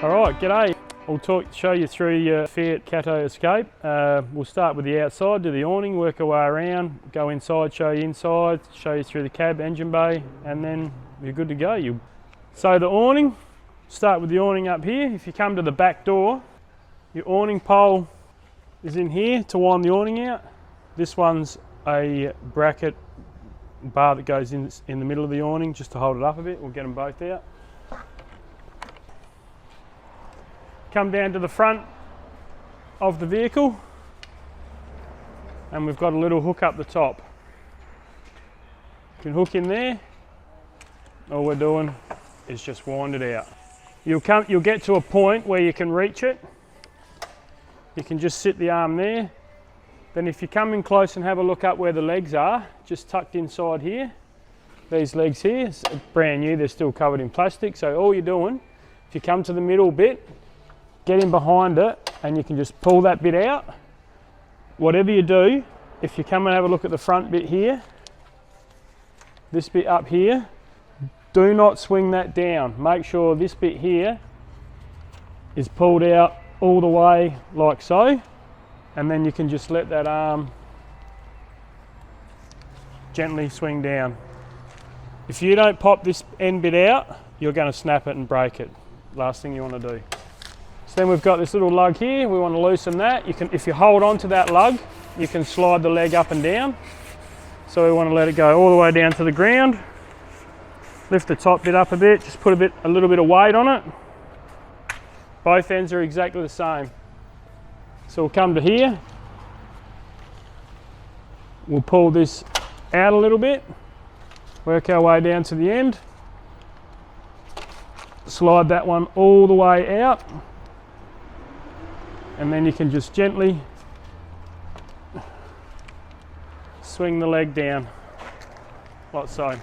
Alright, g'day. I'll show you through your Fiat Cato Escape. We'll start with the outside, do the awning, work our way around, go inside, show you inside, show you through the cab, engine bay, and then you're good to go. So the awning, start with the awning up here. If you come to the back door, your awning pole is in here to wind the awning out. This one's a bracket bar that goes in the middle of the awning just to hold it up a bit. We'll get them both out. Come down to the front of the vehicle and we've got a little hook up the top. You can hook in there. All we're doing is just wind it out. You'll get to a point where you can reach it. You can just sit the arm there. Then if you come in close and have a look up where the legs are, just tucked inside here, these legs here, brand new, they're still covered in plastic. So all you're doing, if you come to the middle bit, get in behind it and you can just pull that bit out. Whatever you do, if you come and have a look at the front bit here, this bit up here, do not swing that down. Make sure this bit here is pulled out all the way like so, and then you can just let that arm gently swing down. If you don't pop this end bit out, you're going to snap it and break it. Last thing you want to do. So then we've got this little lug here, we want to loosen that. If you hold on to that lug, you can slide the leg up and down. So we want to let it go all the way down to the ground. Lift the top bit up a bit, just put a little bit of weight on it. Both ends are exactly the same. So we'll come to here. We'll pull this out a little bit, work our way down to the end. Slide that one all the way out. And then you can just gently swing the leg down, like so.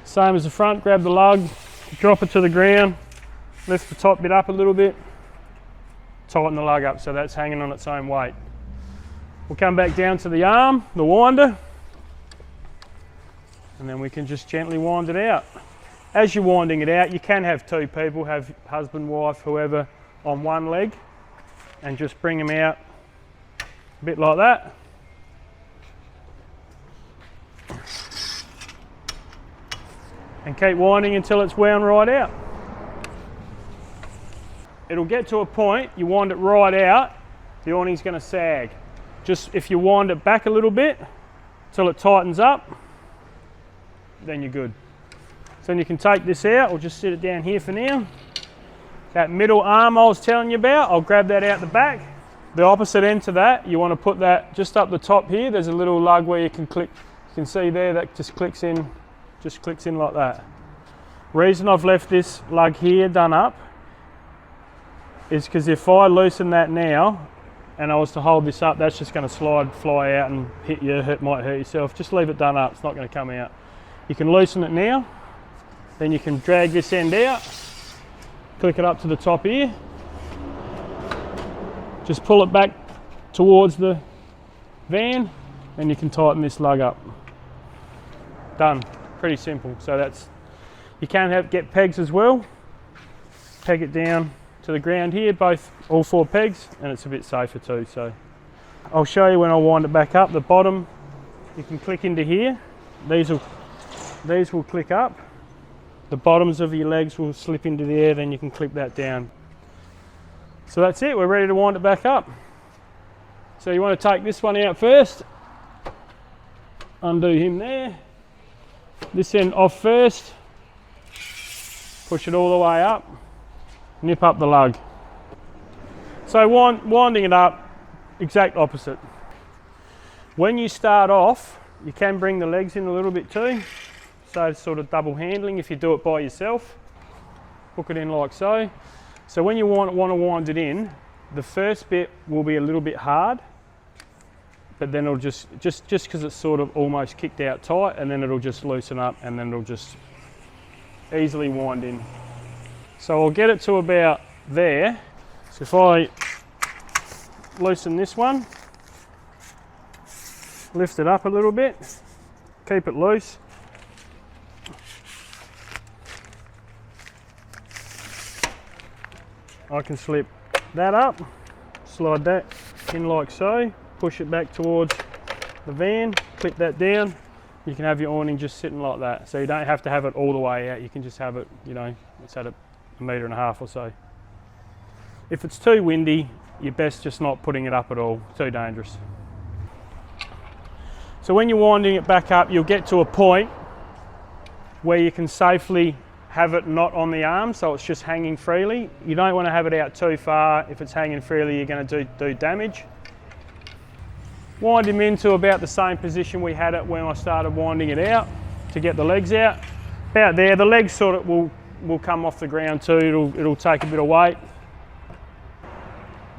Same as the front, grab the lug, drop it to the ground, lift the top bit up a little bit, tighten the lug up so that's hanging on its own weight. We'll come back down to the arm, the winder, and then we can just gently wind it out. As you're winding it out, you can have two people, have husband, wife, whoever, on one leg, and just bring them out a bit like that. And keep winding until it's wound right out. It'll get to a point, you wind it right out, the awning's going to sag. Just if you wind it back a little bit till it tightens up, then you're good. So then you can take this out, we'll just sit it down here for now. That middle arm I was telling you about, I'll grab that out the back. The opposite end to that, you want to put that just up the top here. There's a little lug where you can click. You can see there that just clicks in like that. Reason I've left this lug here done up is because if I loosen that now and I was to hold this up, that's just going to fly out and hit you, might hurt yourself. Just leave it done up, it's not going to come out. You can loosen it now, then you can drag this end out. Click it up to the top here. Just pull it back towards the van and you can tighten this lug up. Done. Pretty simple. So you can get pegs as well. Peg it down to the ground here, all four pegs, and it's a bit safer too. So I'll show you when I wind it back up. The bottom, you can click into here. These will click up. The bottoms of your legs will slip into the air, then you can clip that down. So that's it, we're ready to wind it back up. So you want to take this one out first. Undo him there. This end off first. Push it all the way up. Nip up the lug. So winding it up, exact opposite. When you start off, you can bring the legs in a little bit too. So it's sort of double handling if you do it by yourself. Hook it in like so. So when you want to wind it in, the first bit will be a little bit hard, but then it'll just because it's sort of almost kicked out tight, and then it'll just loosen up and then it'll just easily wind in. So I'll get it to about there. So if I loosen this one, lift it up a little bit, keep it loose. I can slip that up, slide that in like so, push it back towards the van, clip that down. You can have your awning just sitting like that. So you don't have to have it all the way out. You can just have it, you know, it's at a 1.5 metre or so. If it's too windy, you're best just not putting it up at all. Too dangerous. So when you're winding it back up, you'll get to a point where you can safely have it not on the arm, so it's just hanging freely. You don't want to have it out too far. If it's hanging freely, you're going to do damage. Wind him into about the same position we had it when I started winding it out to get the legs out. About there, the legs sort of will come off the ground too. It'll take a bit of weight.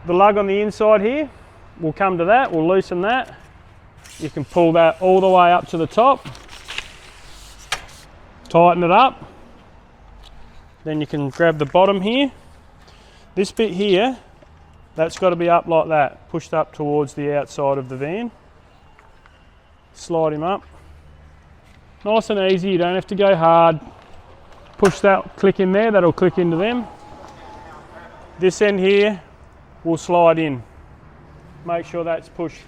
The lug on the inside here, we'll come to that, we'll loosen that. You can pull that all the way up to the top, tighten it up. Then you can grab the bottom here. This bit here, that's got to be up like that, pushed up towards the outside of the van. Slide him up. Nice and easy, you don't have to go hard. Push that click in there, that'll click into them. This end here will slide in. Make sure that's pushed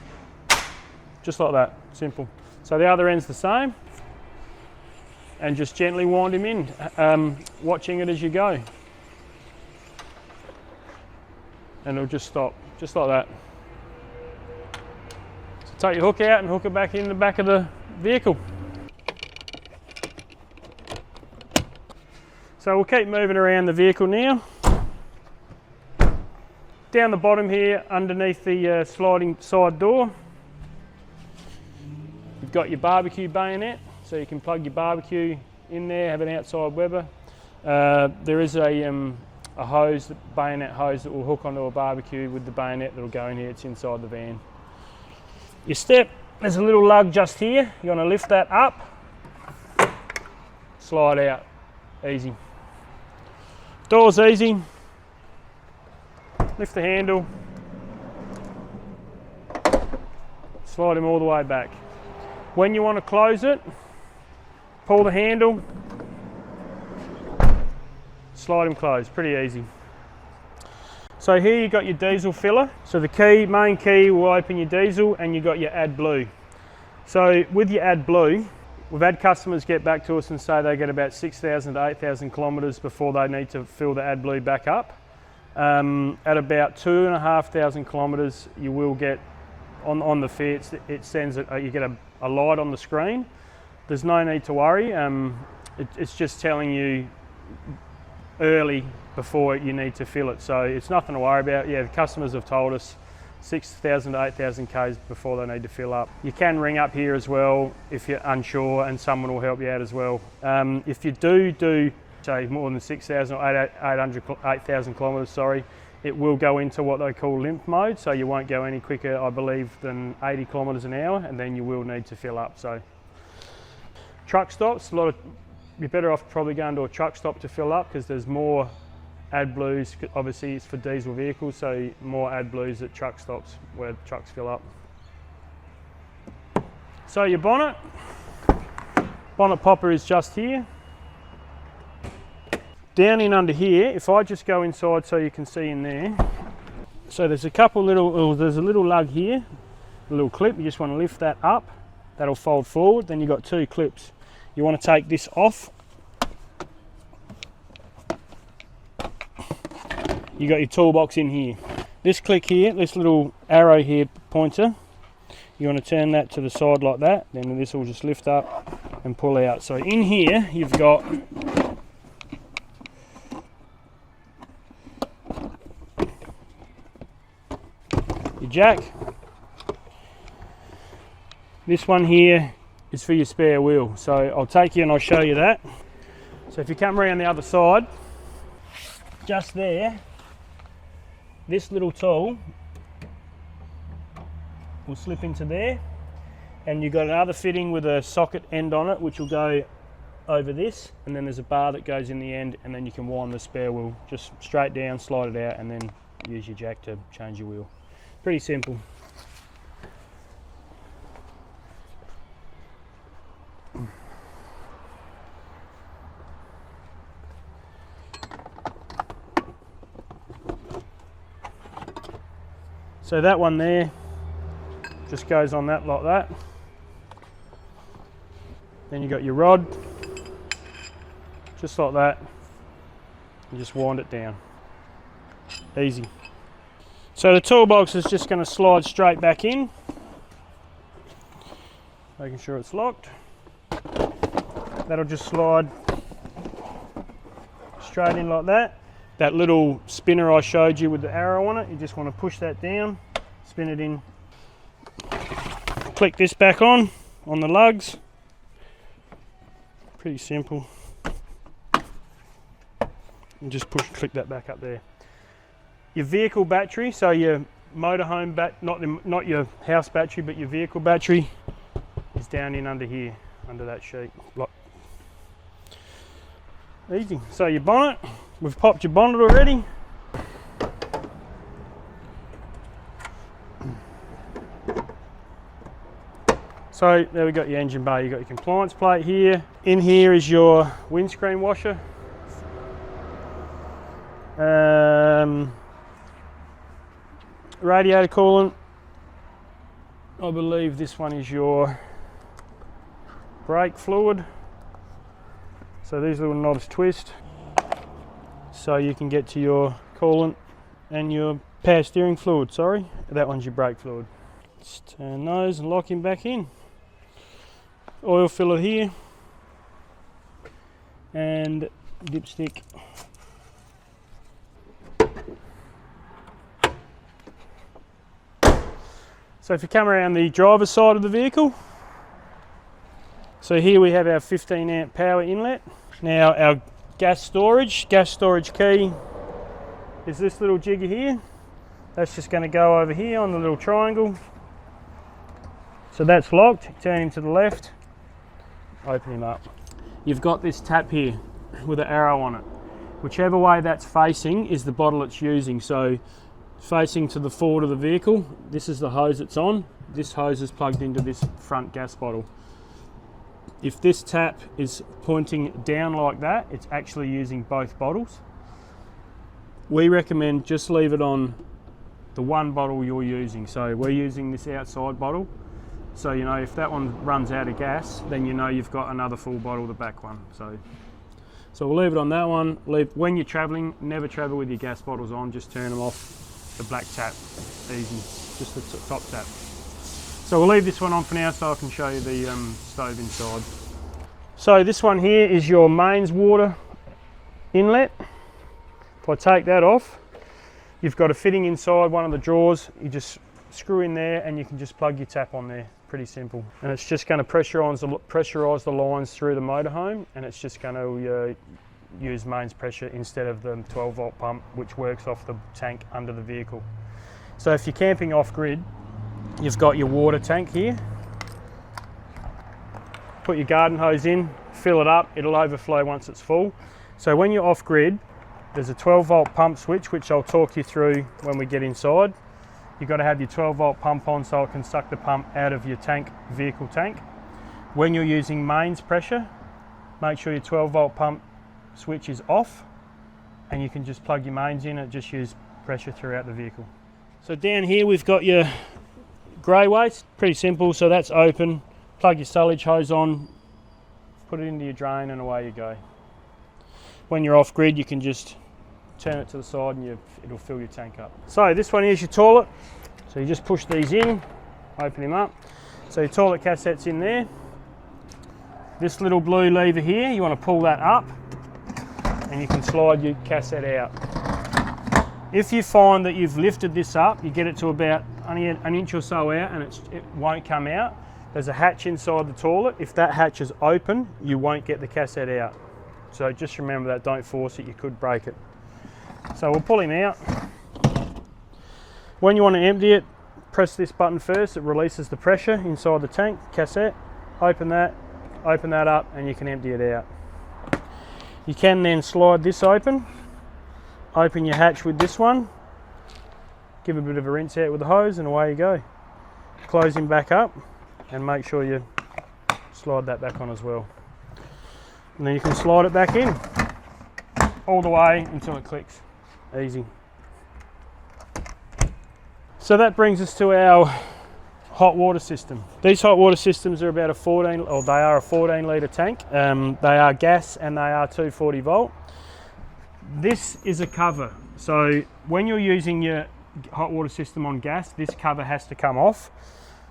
just like that, simple. So the other end's the same. And just gently wind him in, watching it as you go. And it'll just stop, just like that. So take your hook out and hook it back in the back of the vehicle. So we'll keep moving around the vehicle now. Down the bottom here, underneath the sliding side door, you've got your barbecue bayonet, so you can plug your barbecue in there, have an outside Weber. There is a hose, bayonet hose that will hook onto a barbecue with the bayonet that'll go in here. It's inside the van. Your step, there's a little lug just here. You want to lift that up, slide out, easy. Door's easy. Lift the handle, slide him all the way back. When you want to close it, pull the handle, slide him closed, pretty easy. So here you've got your diesel filler. So the main key will open your diesel, and you've got your AdBlue. So with your AdBlue, we've had customers get back to us and say they get about 6,000 to 8,000 kilometres before they need to fill the AdBlue back up. At about 2,500 kilometres, you will get on the fits. It sends you get a light on the screen. There's no need to worry. It's just telling you early before you need to fill it, so it's nothing to worry about. Yeah, the customers have told us 6,000 to 8,000 k's before they need to fill up. You can ring up here as well if you're unsure, and someone will help you out as well. If you do say more than 6,000 or 8,000 kilometres, sorry, it will go into what they call limp mode, so you won't go any quicker, I believe, than 80 kilometres an hour, and then you will need to fill up. So truck stops, you're better off probably going to a truck stop to fill up, because there's more AdBlues. Obviously it's for diesel vehicles, so more AdBlues at truck stops where trucks fill up. So your bonnet popper is just here. Down in under here, if I just go inside so you can see in there, so there's a couple little, there's a little lug here, a little clip. You just want to lift that up, that'll fold forward. Then you've got two clips. You want to take this off. You got your toolbox in here. This click here, this little arrow here pointer, you want to turn that to the side like that, then this will just lift up and pull out. So in here you've got your jack. This one here is for your spare wheel. So I'll take you and I'll show you that. So if you come around the other side, just there, this little tool will slip into there, and you've got another fitting with a socket end on it which will go over this, and then there's a bar that goes in the end, and then you can wind the spare wheel just straight down, slide it out, and then use your jack to change your wheel. Pretty simple. So that one there just goes on that like that. Then you got your rod, just like that. You just wind it down. Easy. So the toolbox is just going to slide straight back in, making sure it's locked. That'll just slide straight in like that. That little spinner I showed you with the arrow on it, you just want to push that down, spin it in. Click this back on the lugs. Pretty simple. And just click that back up there. Your vehicle battery, so your motorhome not your house battery, but your vehicle battery is down in under here, under that sheet. Easy. So your bonnet, we've popped your bonnet already. So there we got your engine bay, you got your compliance plate here. In here is your windscreen washer. Radiator coolant. I believe this one is your brake fluid. So these little knobs twist so you can get to your coolant and your power steering fluid, sorry. That one's your brake fluid. Just turn those and lock him back in. Oil filler here and dipstick. So if you come around the driver's side of the vehicle, so here we have our 15 amp power inlet. Now our gas storage key is this little jigger here. That's just going to go over here on the little triangle. So that's locked. Turn him to the left, open him up. You've got this tap here with an arrow on it. Whichever way that's facing is the bottle it's using. So facing to the forward of the vehicle, this is the hose it's on. This hose is plugged into this front gas bottle. If this tap is pointing down like that, it's actually using both bottles. We recommend just leave it on the one bottle you're using. So we're using this outside bottle. So you know if that one runs out of gas, then you know you've got another full bottle, the back one. So we'll leave it on that one. When you're traveling, never travel with your gas bottles on, just turn them off. The black tap, easy, just the top tap. So we'll leave this one on for now so I can show you the stove inside. So this one here is your mains water inlet. If I take that off, you've got a fitting inside one of the drawers. You just screw in there and you can just plug your tap on there. Pretty simple. And it's just going to pressurise the lines through the motorhome, and it's just going to use mains pressure instead of the 12 volt pump, which works off the tank under the vehicle. So if you're camping off grid, you've got your water tank here. Put your garden hose in, fill it up, it'll overflow once it's full. So when you're off grid, there's a 12 volt pump switch, which I'll talk you through when we get inside. You've got to have your 12 volt pump on so it can suck the pump out of your vehicle tank. When you're using mains pressure, make sure your 12 volt pump switch is off, and you can just plug your mains in and just use pressure throughout the vehicle. So down here we've got your grey waste, pretty simple. So that's open, plug your sullage hose on, put it into your drain, and away you go. When you're off grid, you can just turn it to the side and it'll fill your tank up. So this one is your toilet. So you just push these in, open them up. So your toilet cassette's in there. This little blue lever here, you want to pull that up and you can slide your cassette out. If you find that you've lifted this up, you get it to about only an inch or so out and it won't come out, there's a hatch inside the toilet. If that hatch is open, you won't get the cassette out. So just remember that, don't force it, you could break it. So we'll pull him out. When you want to empty it, press this button first, it releases the pressure inside the tank, cassette. Open that up and you can empty it out. You can then slide this open your hatch with this one, give a bit of a rinse out with the hose and away you go. Close him back up and make sure you slide that back on as well. And then you can slide it back in all the way until it clicks. Easy. So that brings us to our hot water system. These hot water systems are about a 14 litre tank. They are gas and they are 240 volt. This is a cover. So when you're using your hot water system on gas, this cover has to come off.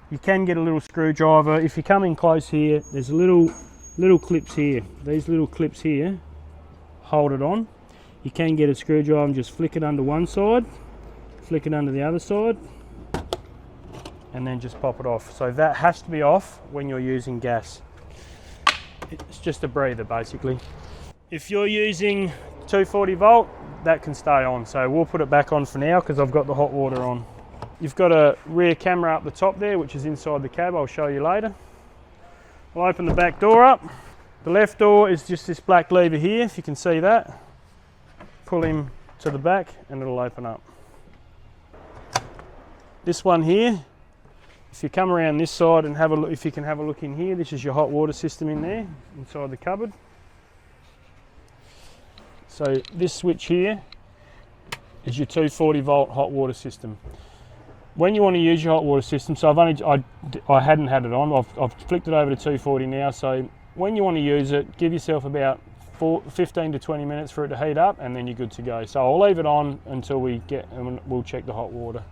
You can get a little screwdriver. If you come in close here, there's little clips here. These little clips here hold it on. You can get a screwdriver and just flick it under one side, flick it under the other side, and then just pop it off. So that has to be off when you're using gas. It's just a breather basically. If you're using 240 volt, that can stay on. So we'll put it back on for now because I've got the hot water on. You've got a rear camera up the top there, which is inside the cab. I'll show you later. I'll open the back door up. The left door is just this black lever here, if you can see that. Pull him to the back and it'll open up. This one here, if you come around this side and have a look, if you can have a look in here, this is your hot water system in there, inside the cupboard. So this switch here is your 240 volt hot water system. When you want to use your hot water system, so I hadn't had it on, I've flicked it over to 240 now, so when you want to use it, give yourself about 15 to 20 minutes for it to heat up and then you're good to go. So I'll leave it on until we'll check the hot water.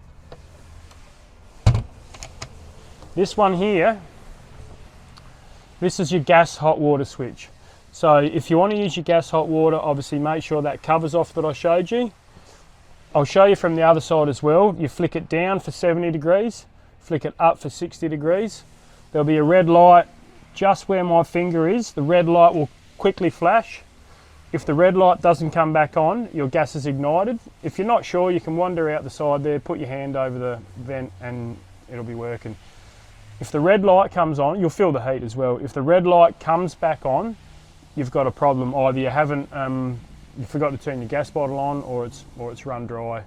This one here, this is your gas hot water switch. So if you want to use your gas hot water, obviously make sure that covers off that I showed you. I'll show you from the other side as well. You flick it down for 70 degrees, flick it up for 60 degrees. There'll be a red light just where my finger is. The red light will quickly flash. If the red light doesn't come back on, your gas is ignited. If you're not sure, you can wander out the side there, put your hand over the vent and it'll be working. If the red light comes on, you'll feel the heat as well. If the red light comes back on, you've got a problem. Either you forgot to turn your gas bottle on or it's run dry.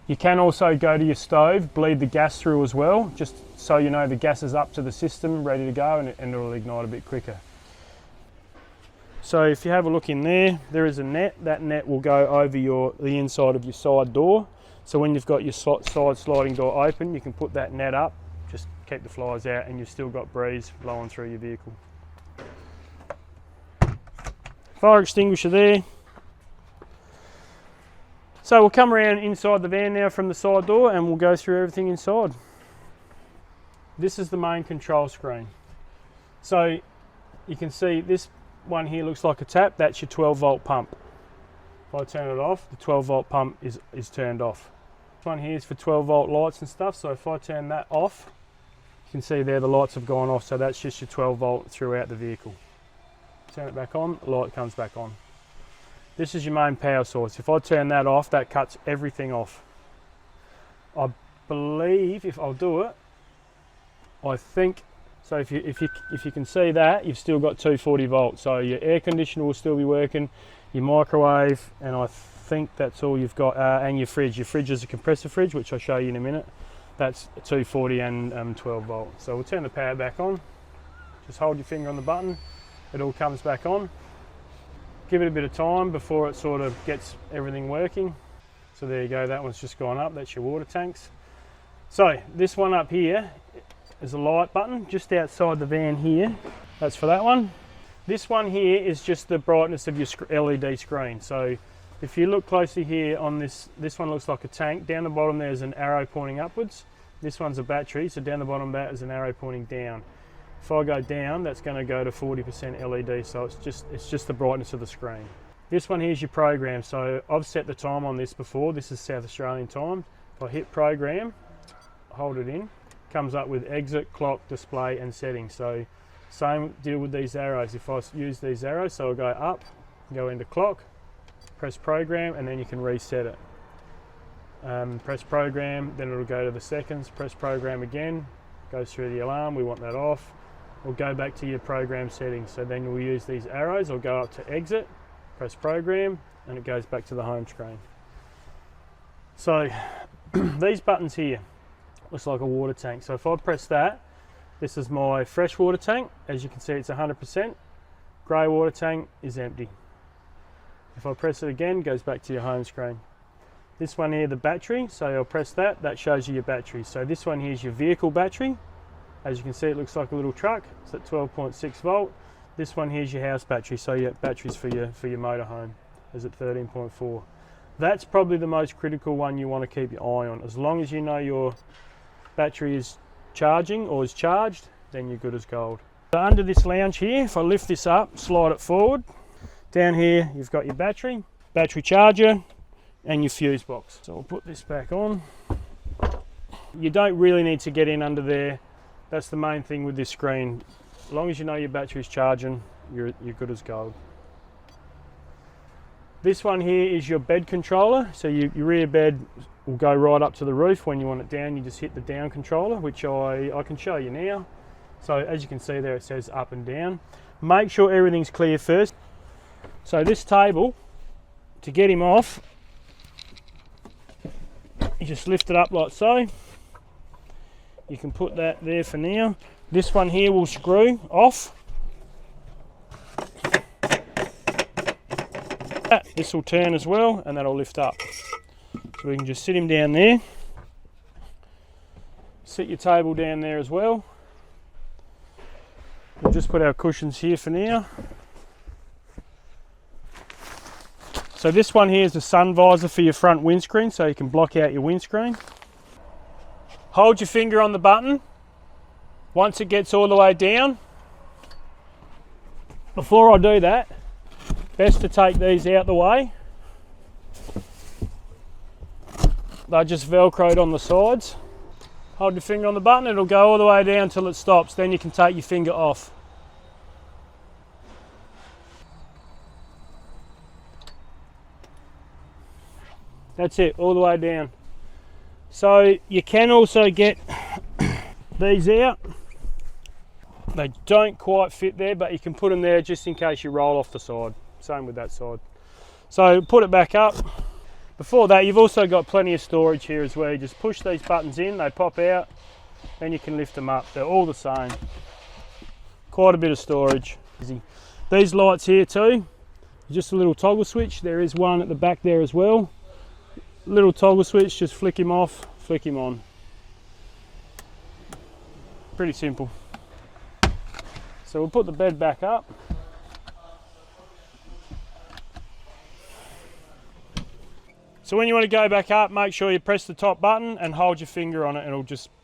You can also go to your stove, bleed the gas through as well, just so you know the gas is up to the system, ready to go, and it'll ignite a bit quicker. So if you have a look in there, there is a net. That net will go over the inside of your side door. So when you've got your side sliding door open, you can put that net up, just keep the flies out, and you've still got breeze blowing through your vehicle. Fire extinguisher there. So we'll come around inside the van now from the side door and we'll go through everything inside. This is the main control screen. So you can see this one here looks like a tap. That's your 12 volt pump. If I turn it off, the 12 volt pump is turned off. This one here is for 12 volt lights and stuff. So if I turn that off, you can see there the lights have gone off. So that's just your 12 volt throughout the vehicle. Turn it back on, the light comes back on. This is your main power source. If I turn that off, that cuts everything off. I believe if I'll do it, I think, so if you can see that, you've still got 240 volts. So your air conditioner will still be working, your microwave, and I think that's all you've got, and your fridge. Your fridge is a compressor fridge, which I'll show you in a minute. That's 240 and 12 volt. So we'll turn the power back on. Just hold your finger on the button. It all comes back on. Give it a bit of time before it sort of gets everything working. So there you go, that one's just gone up. That's your water tanks. So this one up here is a light button just outside the van here. That's for that one. This one here is just the brightness of your LED screen. So if you look closely here on this one looks like a tank. Down the bottom there's an arrow pointing upwards. This one's a battery, so down the bottom of that is an arrow pointing down. If I go down, that's going to go to 40% LED, so it's just the brightness of the screen. This one here is your program, so I've set the time on this before. This is South Australian time. If I hit program, hold it in, comes up with exit, clock, display and settings. So same deal with these arrows. If I use these arrows, so I'll go up, go into clock, press program, and then you can reset it. Press program, then it'll go to the seconds, press program again, goes through the alarm, we want that off. We'll go back to your program settings. So then we'll use these arrows. I'll go up to exit, press program, and it goes back to the home screen. So these buttons here, looks like a water tank. So if I press that, this is my fresh water tank. As you can see, it's 100%. Grey water tank is empty. If I press it again, it goes back to your home screen. This one here, the battery, so I'll press that, that shows you your battery. So this one here is your vehicle battery. As you can see, it looks like a little truck. It's at 12.6 volt. This one here is your house battery, so your batteries for your motorhome is at 13.4. That's probably the most critical one you want to keep your eye on. As long as you know your battery is charging or is charged, then you're good as gold. So under this lounge here, if I lift this up, slide it forward, down here you've got your battery charger, and your fuse box. So I'll put this back on. You don't really need to get in under there. That's the main thing with this screen. As long as you know your battery's charging, you're good as gold. This one here is your bed controller. So your rear bed will go right up to the roof. When you want it down, you just hit the down controller, which I can show you now. So as you can see there, it says up and down. Make sure everything's clear first. So this table, to get him off, you just lift it up like so. You can put that there for now. This one here will screw off. This will turn as well, and that'll lift up. So we can just sit him down there. Sit your table down there as well. We'll just put our cushions here for now. So this one here is a sun visor for your front windscreen, so you can block out your windscreen. Hold your finger on the button once it gets all the way down. Before I do that, best to take these out the way. They're just velcroed on the sides. Hold your finger on the button, it'll go all the way down till it stops, then you can take your finger off. That's it, all the way down. So you can also get these out. They don't quite fit there, but you can put them there just in case you roll off the side. Same with that side. So put it back up. Before that, you've also got plenty of storage here as well. You just push these buttons in, they pop out, then you can lift them up. They're all the same. Quite a bit of storage. These lights here too, just a little toggle switch. There is one at the back there as well. Little toggle switch, just flick him off, flick him on. Pretty simple. So we'll put the bed back up. So when you want to go back up, make sure you press the top button and hold your finger on it.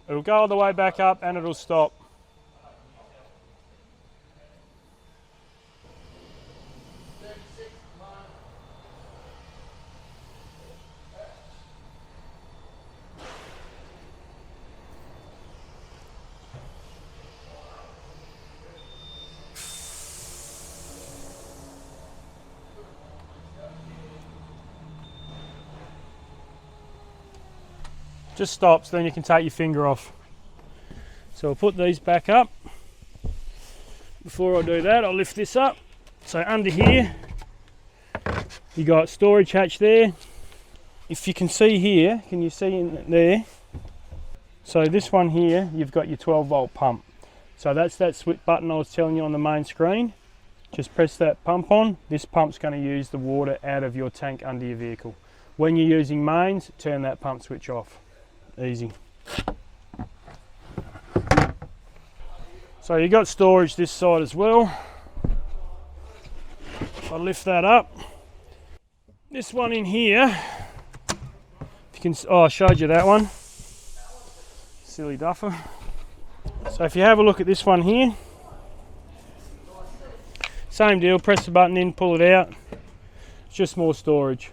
It'll go all the way back up and it'll stop. Just stops, then you can take your finger off. So I'll put these back up. Before I do that, I'll lift this up. So under here, you got storage hatch there. If you can see here, can you see in there? So this one here, you've got your 12 volt pump. So that's that switch button I was telling you on the main screen. Just press that pump on. This pump's going to use the water out of your tank under your vehicle. When you're using mains, turn that pump switch off. Easy. So you got storage this side as well. If I lift that up, this one in here, if you can, I showed you that one. Silly duffer. So if you have a look at this one here, same deal, press the button in, pull it out. It's just more storage.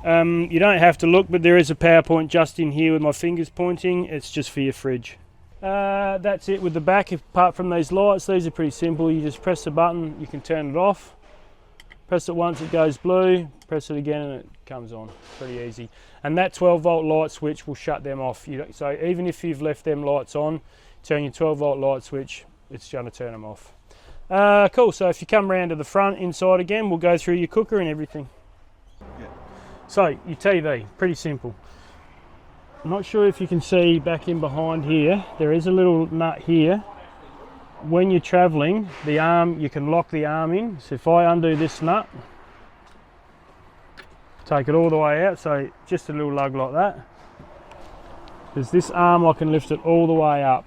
You don't have to look, but there is a power point just in here with my fingers pointing. It's just for your fridge. That's it with the back. Apart from these lights, these are pretty simple. You just press the button, you can turn it off. Press it once, it goes blue. Press it again and it comes on. Pretty easy. And that 12 volt light switch will shut them off. So even if you've left them lights on, turn your 12 volt light switch, it's going to turn them off. Cool, so if you come around to the front inside again, we'll go through your cooker and everything. Yeah. So your TV, pretty simple. I'm not sure if you can see back in behind here, there is a little nut here. When you're traveling, the arm, you can lock the arm in. So if I undo this nut, Take it all the way out, so just a little lug like that. There's this arm, I can lift it all the way up.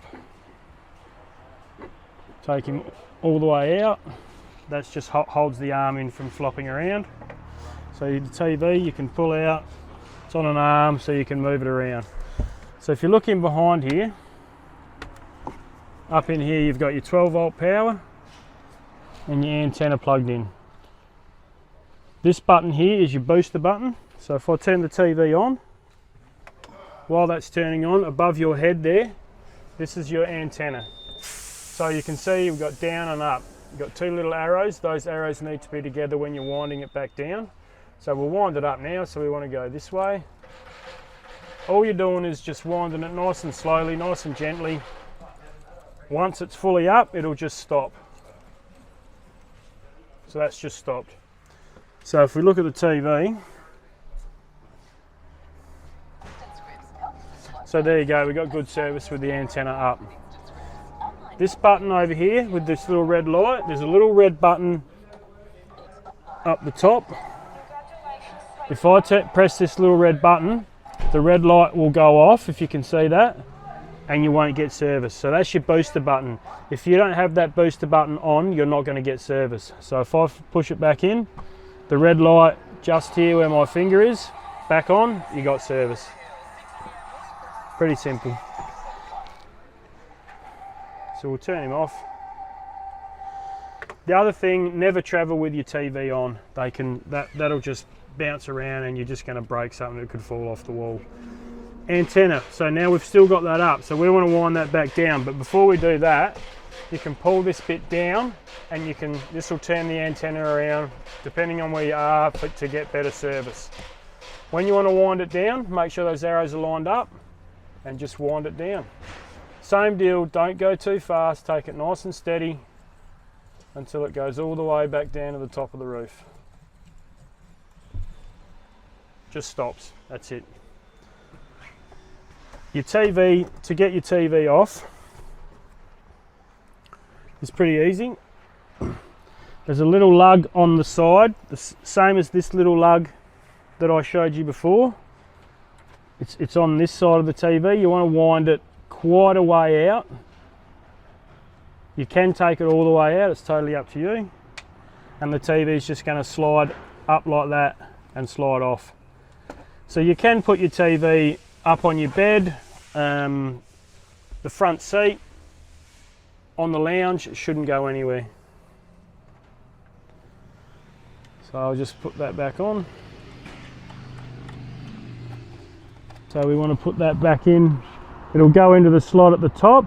Take him all the way out. That just holds the arm in from flopping around. So the TV you can pull out, it's on an arm so you can move it around. So if you're looking behind here, up in here you've got your 12 volt power and your antenna plugged in. This button here is your booster button. So if I turn the TV on, while that's turning on, above your head there, this is your antenna. So you can see we've got down and up. You've got two little arrows. Those arrows need to be together when you're winding it back down. So we'll wind it up now, so we want to go this way. All you're doing is just winding it nice and slowly, nice and gently. Once it's fully up, it'll just stop. So that's just stopped. So if we look at the TV, so there you go, we've got good service with the antenna up. This button over here with this little red light, there's a little red button up the top. If I press this little red button, the red light will go off, if you can see that, and you won't get service. So that's your booster button. If you don't have that booster button on, you're not going to get service. So if I push it back in, the red light just here where my finger is, back on, you got service. Pretty simple. So we'll turn him off. The other thing, never travel with your TV on. That'll just bounce around and you're just going to break something that could fall off the wall. Antenna, so now we've still got that up, so we want to wind that back down, but before we do that, you can pull this bit down and this will turn the antenna around depending on where you are to get better service. When you want to wind it down, make sure those arrows are lined up and just wind it down. Same deal, don't go too fast, take it nice and steady until it goes all the way back down to the top of the roof. Just stops, that's it. Your TV, to get your TV off, is pretty easy. There's a little lug on the side, the same as this little lug that I showed you before. It's on this side of the TV. You want to wind it quite a way out. You can take it all the way out, it's totally up to you. And the TV is just going to slide up like that and slide off. So you can put your TV up on your bed, the front seat, on the lounge. It shouldn't go anywhere. So I'll just put that back on. So we want to put that back in. It'll go into the slot at the top,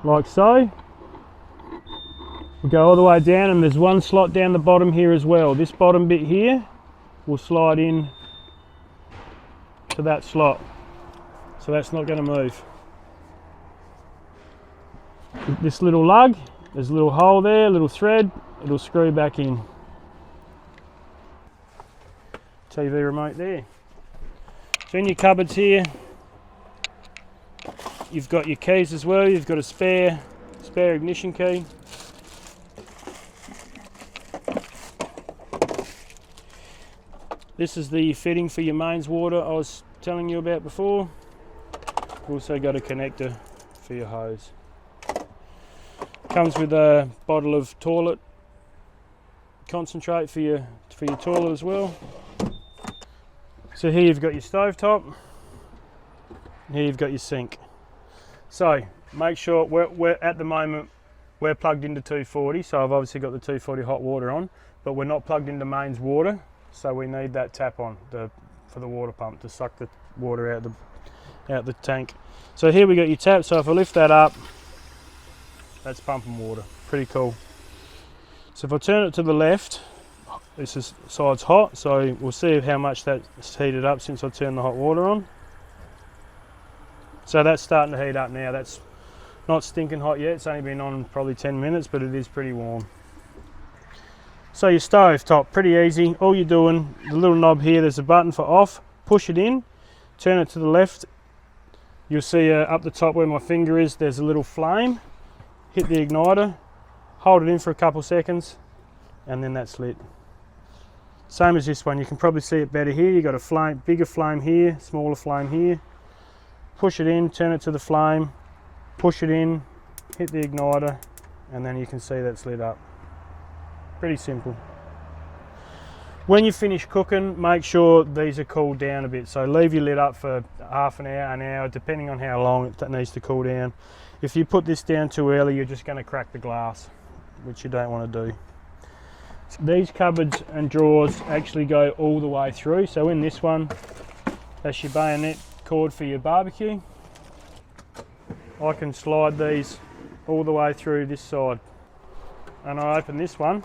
like so. We'll go all the way down, and there's one slot down the bottom here as well. This bottom bit here will slide in to that slot. So that's not going to move. This little lug, there's a little hole there, a little thread, it'll screw back in. TV remote there. So in your cupboards here, you've got your keys as well. You've got a spare ignition key. This is the fitting for your mains water I was telling you about before. You've also got a connector for your hose. Comes with a bottle of toilet concentrate for your toilet as well. So here you've got your stovetop, and here you've got your sink. So make sure we're at the moment we're plugged into 240, so I've obviously got the 240 hot water on, but we're not plugged into mains water, so we need that tap on for the water pump to suck the water out the tank. So here we got your tap. So if I lift that up, that's pumping water. Pretty cool. So if I turn it to the left, this side's hot, so we'll see how much that's heated up since I turned the hot water on. So that's starting to heat up now. That's not stinking hot yet. It's only been on probably 10 minutes, but it is pretty warm. So your stove top, pretty easy. All you're doing, the little knob here, there's a button for off. Push it in, turn it to the left. You'll see up the top where my finger is, there's a little flame. Hit the igniter, hold it in for a couple seconds, and then that's lit. Same as this one, you can probably see it better here. You've got a flame, bigger flame here, smaller flame here. Push it in, turn it to the flame, push it in, hit the igniter, and then you can see that's lit up. Pretty simple. When you finish cooking, make sure these are cooled down a bit. So leave your lid up for half an hour, depending on how long it needs to cool down. If you put this down too early, you're just going to crack the glass, which you don't want to do. These cupboards and drawers actually go all the way through. So in this one, that's your bayonet cord for your barbecue. I can slide these all the way through this side. And I open this one,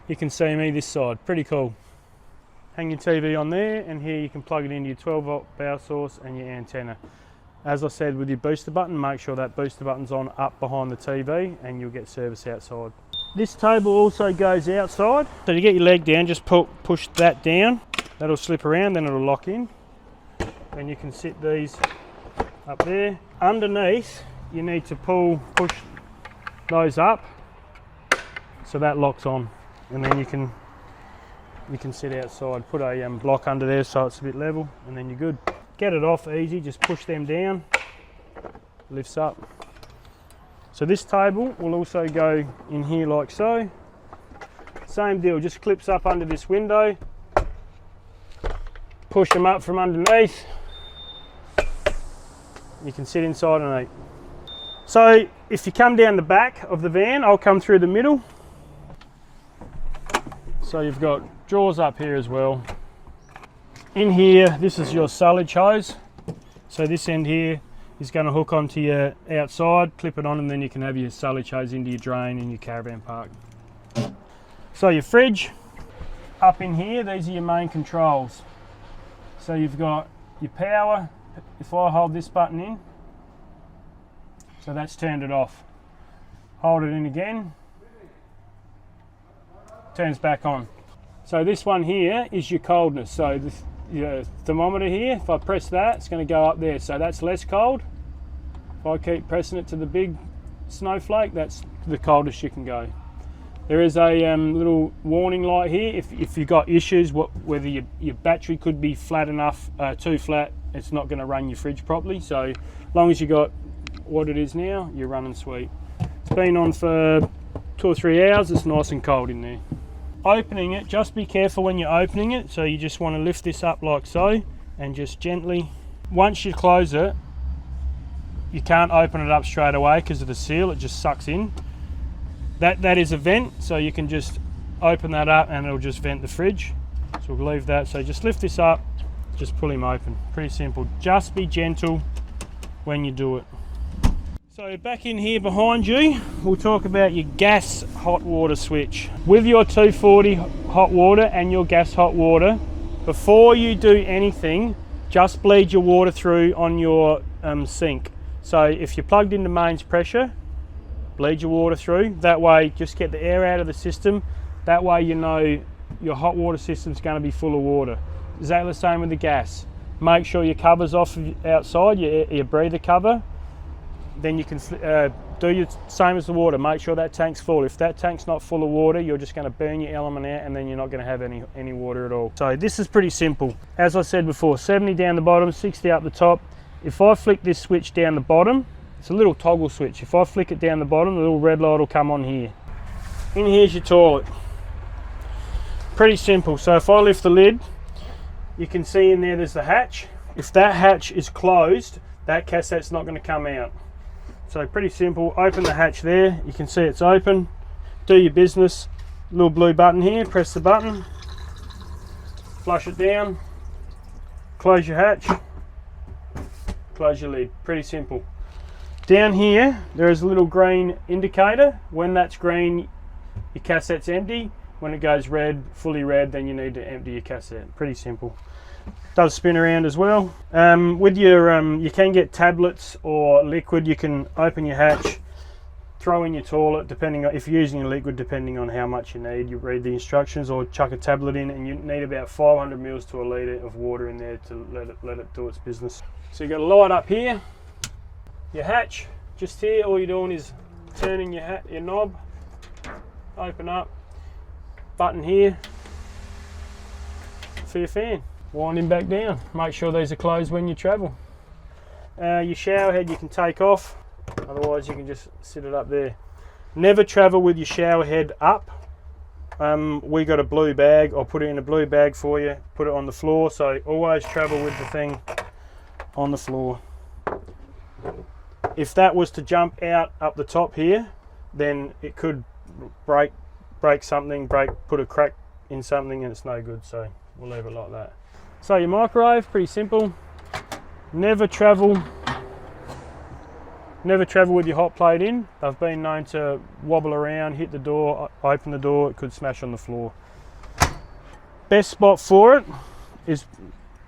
you can see me this side, pretty cool. Hang your TV on there, and here you can plug it into your 12-volt power source and your antenna. As I said, with your booster button, make sure that booster button's on up behind the TV and you'll get service outside. This table also goes outside. So to get your leg down, just push that down. That'll slip around, then it'll lock in. And you can sit these up there. Underneath, you need to push those up so that locks on. And then you can sit outside. Put a block under there so it's a bit level, and then you're good. Get it off easy, just push them down, lifts up. So this table will also go in here like so. Same deal, just clips up under this window. Push them up from underneath. You can sit inside and eat. So if you come down the back of the van, I'll come through the middle. So you've got drawers up here as well. In here, this is your silage hose. So this end here is going to hook onto your outside, clip it on, and then you can have your silage hose into your drain in your caravan park. So your fridge, up in here, these are your main controls. So you've got your power. If I hold this button in, so that's turned it off. Hold it in again, turns back on. So this one here is your coldness. So your thermometer here, if I press that, it's going to go up there. So that's less cold. If I keep pressing it to the big snowflake, that's the coldest you can go. There is a little warning light here. If you've got issues, whether your battery could be flat enough, too flat, it's not going to run your fridge properly. So as long as you got what it is now, you're running sweet. It's been on for 2 or 3 hours. It's nice and cold in there. Opening it, just be careful when you're opening it. So you just want to lift this up like so and just gently, once you close it, you can't open it up straight away because of the seal, it just sucks in. That is a vent, so you can just open that up and it'll just vent the fridge. So we'll leave that. So just lift this up, just pull him open. Pretty simple. Just be gentle when you do it. So back in here behind you, we'll talk about your gas hot water switch. With your 240 hot water and your gas hot water, before you do anything, just bleed your water through on your sink. So if you're plugged into mains pressure, bleed your water through. That way, just get the air out of the system. That way you know your hot water system's going to be full of water. Exactly the same with the gas. Make sure your cover's off outside, your breather cover. Then you can do your same as the water. Make sure that tank's full. If that tank's not full of water, you're just going to burn your element out, and then you're not going to have any water at all. So this is pretty simple. As I said before, 70 down the bottom, 60 up the top. If I flick this switch down the bottom, it's a little toggle switch. If I flick it down the bottom, the little red light will come on here. In here's your toilet. Pretty simple. So if I lift the lid, you can see in there's the hatch. If that hatch is closed, that cassette's not going to come out. So pretty simple. Open the hatch there. You can see it's open. Do your business. Little blue button here. Press the button. Flush it down. Close your hatch. Close your lid. Pretty simple. Down here, there is a little green indicator. When that's green, your cassette's empty. When it goes red, fully red, then you need to empty your cassette. Pretty simple. Does spin around as well. With your, you can get tablets or liquid. You can open your hatch, throw in your toilet, depending on if you're using a liquid, depending on how much you need. You read the instructions, or chuck a tablet in, and you need about 500 mils to a litre of water in there to let it do its business. So you've got a light up here. Your hatch, just here, all you're doing is turning your knob, open up, button here, for your fan. Wind him back down. Make sure these are closed when you travel. Your shower head you can take off, otherwise you can just sit it up there. Never travel with your shower head up. We got a blue bag. I'll put it in a blue bag for you, put it on the floor, so always travel with the thing on the floor. If that was to jump out up the top here, then it could break something, put a crack in something, and it's no good, so we'll leave it like that. So your microwave, pretty simple. Never travel with your hot plate in. They've been known to wobble around, hit the door, open the door, it could smash on the floor. Best spot for it is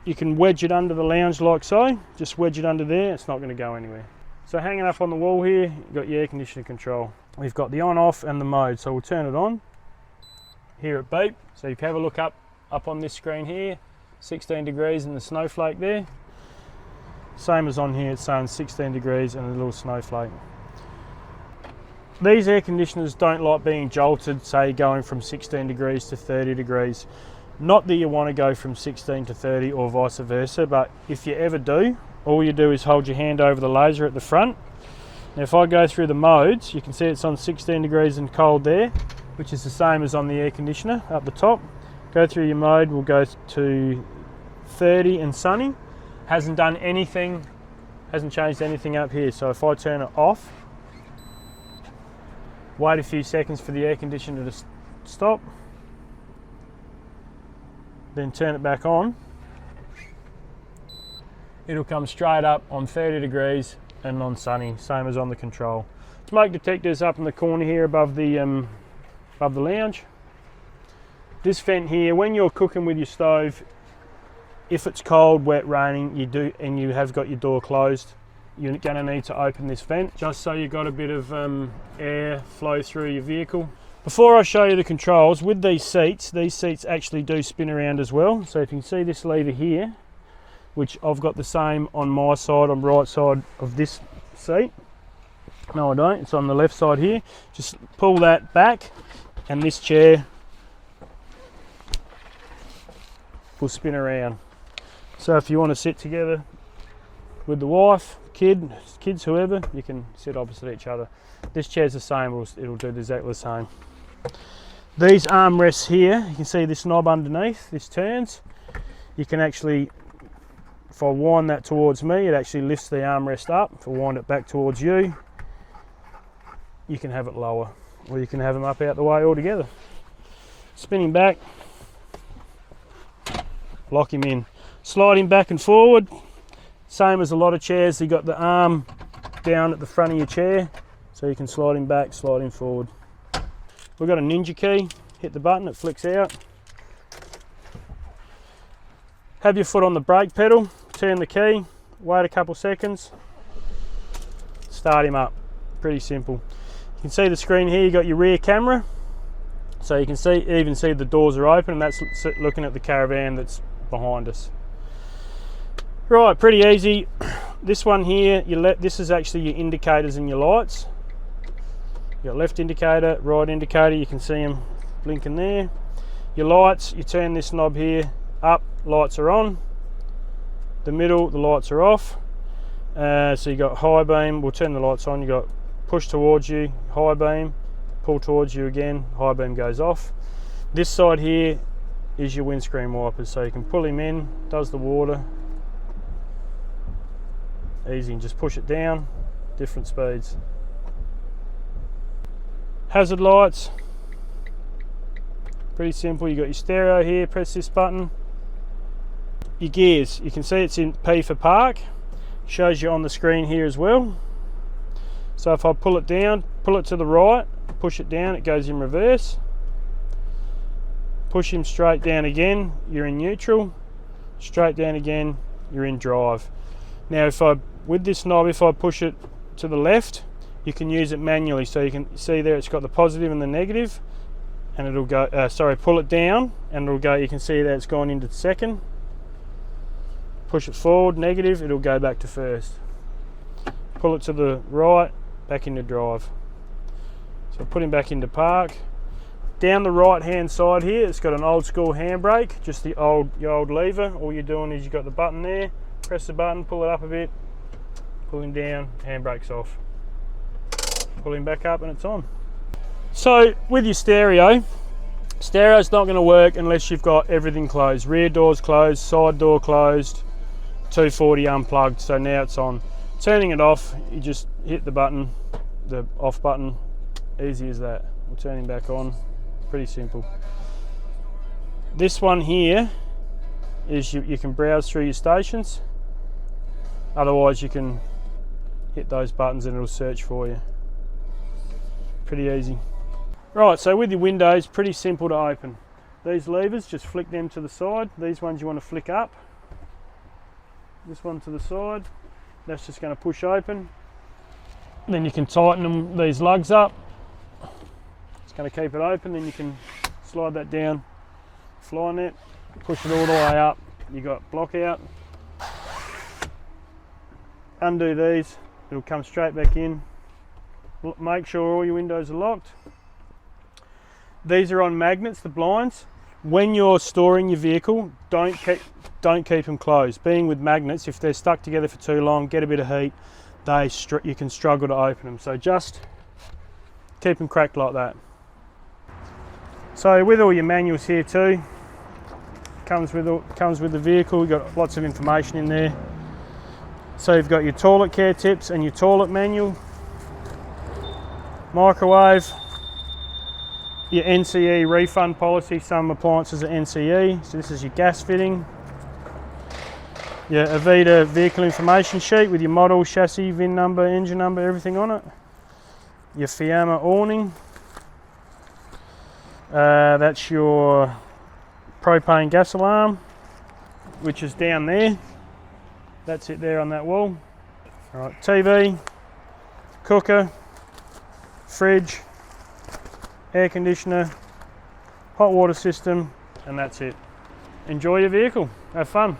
you can wedge it under the lounge like so. Just wedge it under there, it's not going to go anywhere. So hanging up on the wall here, you've got your air conditioner control. We've got the on, off and the mode, so we'll turn it on. Hear it beep. So if you have a look up on this screen here, 16 degrees and the snowflake there. Same as on here, it's saying 16 degrees and a little snowflake. These air conditioners don't like being jolted, say going from 16 degrees to 30 degrees. Not that you want to go from 16 to 30 or vice versa, but if you ever do, all you do is hold your hand over the laser at the front. Now if I go through the modes, you can see it's on 16 degrees and cold there, which is the same as on the air conditioner up the top. Go through your mode, we'll go to 30 and sunny. Hasn't done anything, hasn't changed anything up here. So if I turn it off, wait a few seconds for the air conditioner to stop, then turn it back on, it'll come straight up on 30 degrees and on sunny, same as on the control. Smoke detectors up in the corner here above the lounge. This vent here, when you're cooking with your stove, if it's cold, wet, raining, and you have got your door closed, you're going to need to open this vent just so you've got a bit of air flow through your vehicle. Before I show you the controls, with these seats actually do spin around as well. So if you can see this lever here, which I've got the same on my side, on the right side of this seat. No, I don't, it's on the left side here. Just pull that back and this chair will spin around. So if you want to sit together with the wife, kids, whoever, you can sit opposite each other. This chair's the same, it'll do exactly the same. These armrests here, you can see this knob underneath, this turns. You can actually, if I wind that towards me, it actually lifts the armrest up. If I wind it back towards you, you can have it lower, or you can have them up out the way altogether. Spinning back, lock him in. Slide him back and forward, same as a lot of chairs, you got the arm down at the front of your chair, so you can slide him back, slide him forward. We've got a ninja key, hit the button, it flicks out. Have your foot on the brake pedal, turn the key, wait a couple seconds, start him up. Pretty simple. You can see the screen here, you got your rear camera, so you can even see the doors are open, and that's looking at the caravan that's behind us. Right, pretty easy. This one here, this is actually your indicators and your lights. You got left indicator, right indicator, you can see them blinking there. Your lights, you turn this knob here up, lights are on. The middle, the lights are off. So you got high beam, we'll turn the lights on, you got push towards you, high beam, pull towards you again, high beam goes off. This side here is your windscreen wipers, so you can pull him in, does the water. Easy, and just push it down, different speeds. Hazard lights, pretty simple. You got your stereo here, press this button. Your gears, you can see it's in P for park, shows you on the screen here as well. So if I pull it down, pull it to the right, push it down, it goes in reverse. Push him straight down again, you're in neutral. Straight down again, you're in drive. Now with this knob, if I push it to the left, you can use it manually. So you can see there it's got the positive and the negative, and it'll go, pull it down and it'll go, you can see that it's gone into second. Push it forward, negative, it'll go back to first. Pull it to the right, back into drive. So put him back into park. Down the right hand side here, it's got an old school handbrake, just your old lever. All you're doing is you've got the button there, press the button, pull it up a bit, pulling down, handbrake's off. Pulling back up and it's on. So with your stereo's not going to work unless you've got everything closed. Rear door's closed, side door closed, 240 unplugged, so now it's on. Turning it off, you just hit the button, the off button, easy as that. We're turning back on, pretty simple. This one here is you can browse through your stations. Otherwise you can hit those buttons and it'll search for you. Pretty easy. Right, so with your windows, pretty simple to open. These levers, just flick them to the side. These ones you want to flick up. This one to the side. That's just going to push open. Then you can tighten these lugs up. It's going to keep it open. Then you can slide that down, fly net, push it all the way up. You got block out. Undo these, it'll come straight back in. Make sure all your windows are locked. These are on magnets, the blinds. When you're storing your vehicle, don't keep them closed. Being with magnets, if they're stuck together for too long, get a bit of heat, you can struggle to open them. So just keep them cracked like that. So with all your manuals here too, comes with the vehicle. You've got lots of information in there. So you've got your toilet care tips and your toilet manual, microwave, your NCE refund policy. Some appliances are NCE, so this is your gas fitting. Your Avida vehicle information sheet with your model, chassis, VIN number, engine number, everything on it. Your Fiamma awning. That's your propane gas alarm, which is down there. That's it there on that wall. All right, TV, cooker, fridge, air conditioner, hot water system, and that's it. Enjoy your vehicle, have fun.